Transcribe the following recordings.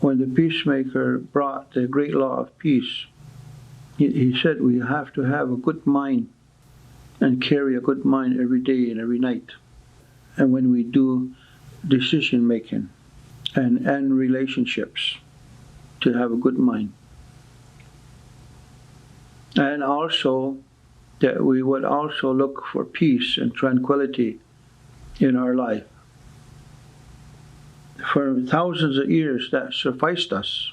when the peacemaker brought the great law of peace, he said we have to have a good mind and carry a good mind every day and every night. And when we do decision making and relationships, to have a good mind. And also that we would also look for peace and tranquility in our life. For thousands of years that sufficed us.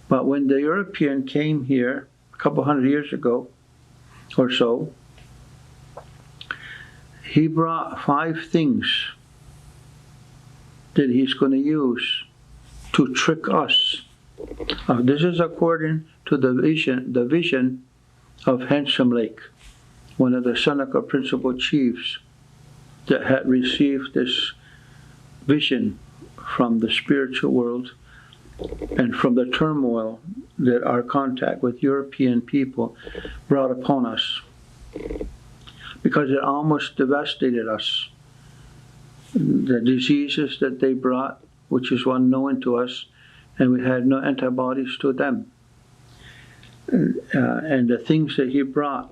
But when the European came here a couple hundred years ago or so, he brought 5 things that he's going to use to trick us. This is according to the vision of Handsome Lake, one of the Seneca principal chiefs that had received this vision from the spiritual world and from the turmoil that our contact with European people brought upon us, because it almost devastated us. The diseases that they brought, which is unknown to us, and we had no antibodies to them. And the things that he brought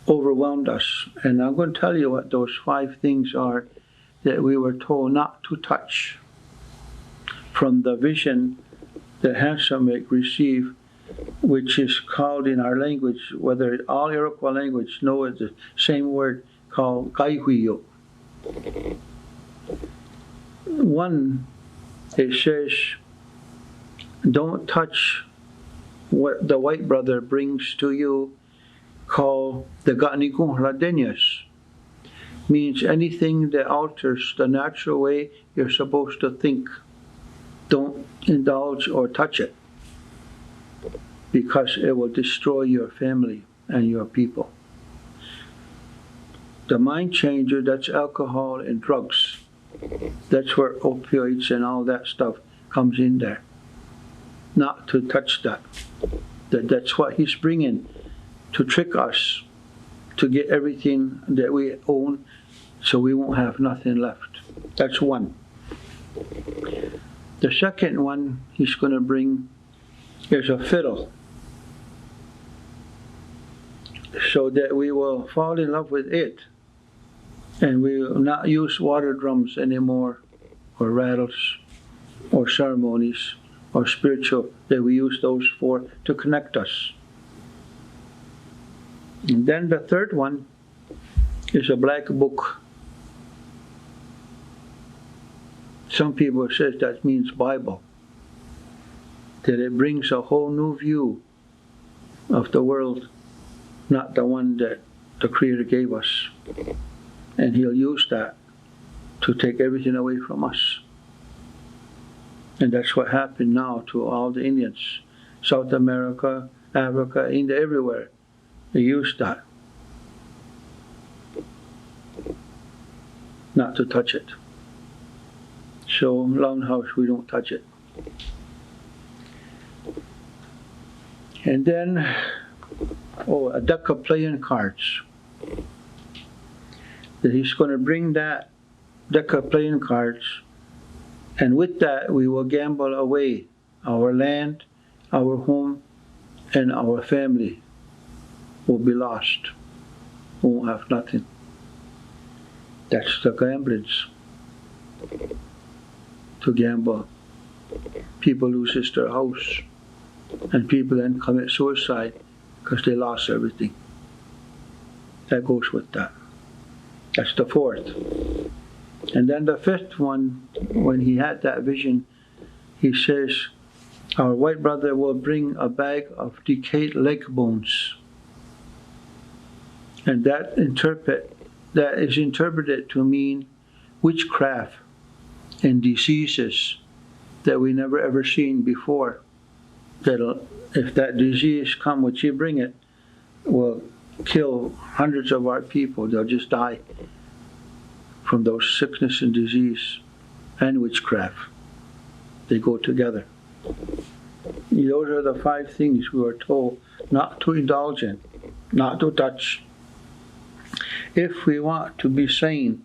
overwhelmed us. And I'm going to tell you what those 5 things are that we were told not to touch from the vision that Handsome Lake received, which is called in our language, whether all Iroquois language know it, the same word called Kaihuyo. One, it says, don't touch what the white brother brings to you, called the Gatnikung Haudenosaunee. Means anything that alters the natural way you're supposed to think. Don't indulge or touch it, because it will destroy your family and your people. The mind changer, that's alcohol and drugs. That's where opioids and all that stuff comes in there. Not to touch that. That's what he's bringing to trick us, to get everything that we own, so we won't have nothing left. That's one. The second one he's going to bring is a fiddle, so that we will fall in love with it, and we will not use water drums anymore, or rattles, or ceremonies, or spiritual, that we use those for to connect us. And then the third one is a black book. Some people say that means Bible, that it brings a whole new view of the world, not the one that the Creator gave us. And He'll use that to take everything away from us. And that's what happened now to all the Indians. South America, Africa, India, everywhere. They used that. Not to touch it. So, Longhouse, we don't touch it. And then, a deck of playing cards. That he's going to bring that deck of playing cards, and with that we will gamble away our land, our home, and our family will be lost. We won't have nothing. That's the gamblings. To gamble. People loses their house, and people then commit suicide because they lost everything. That goes with that. That's the fourth. And then the fifth one, when he had that vision, he says, our white brother will bring a bag of decayed leg bones. And that is interpreted to mean witchcraft and diseases that we never ever seen before. That'll, if that disease come, which you bring it, will kill hundreds of our people. They'll just die from those sickness and disease and witchcraft. They go together. Those are the 5 things we are told not to indulge in, not to touch. If we want to be sane,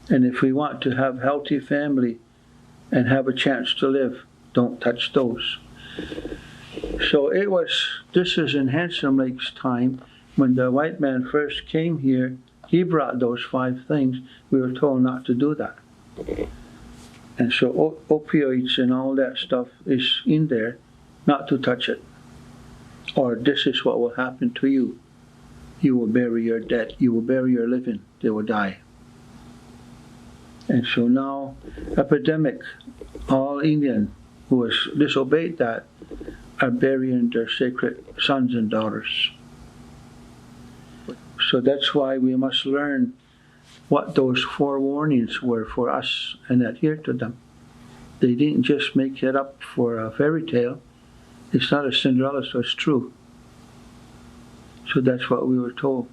and if we want to have healthy family and have a chance to live. Don't touch those. So this is in Handsome Lake's time, when the white man first came here, he brought those 5 things. We were told not to do that. And so opioids and all that stuff is in there, not to touch it. Or this is what will happen to you. You will bury your dead. You will bury your living. They will die. And so now, epidemic, all Indian who has disobeyed that are burying their sacred sons and daughters. So that's why we must learn what those 4 warnings were for us and adhere to them. They didn't just make it up for a fairy tale. It's not a Cinderella, so it's true. So that's what we were told.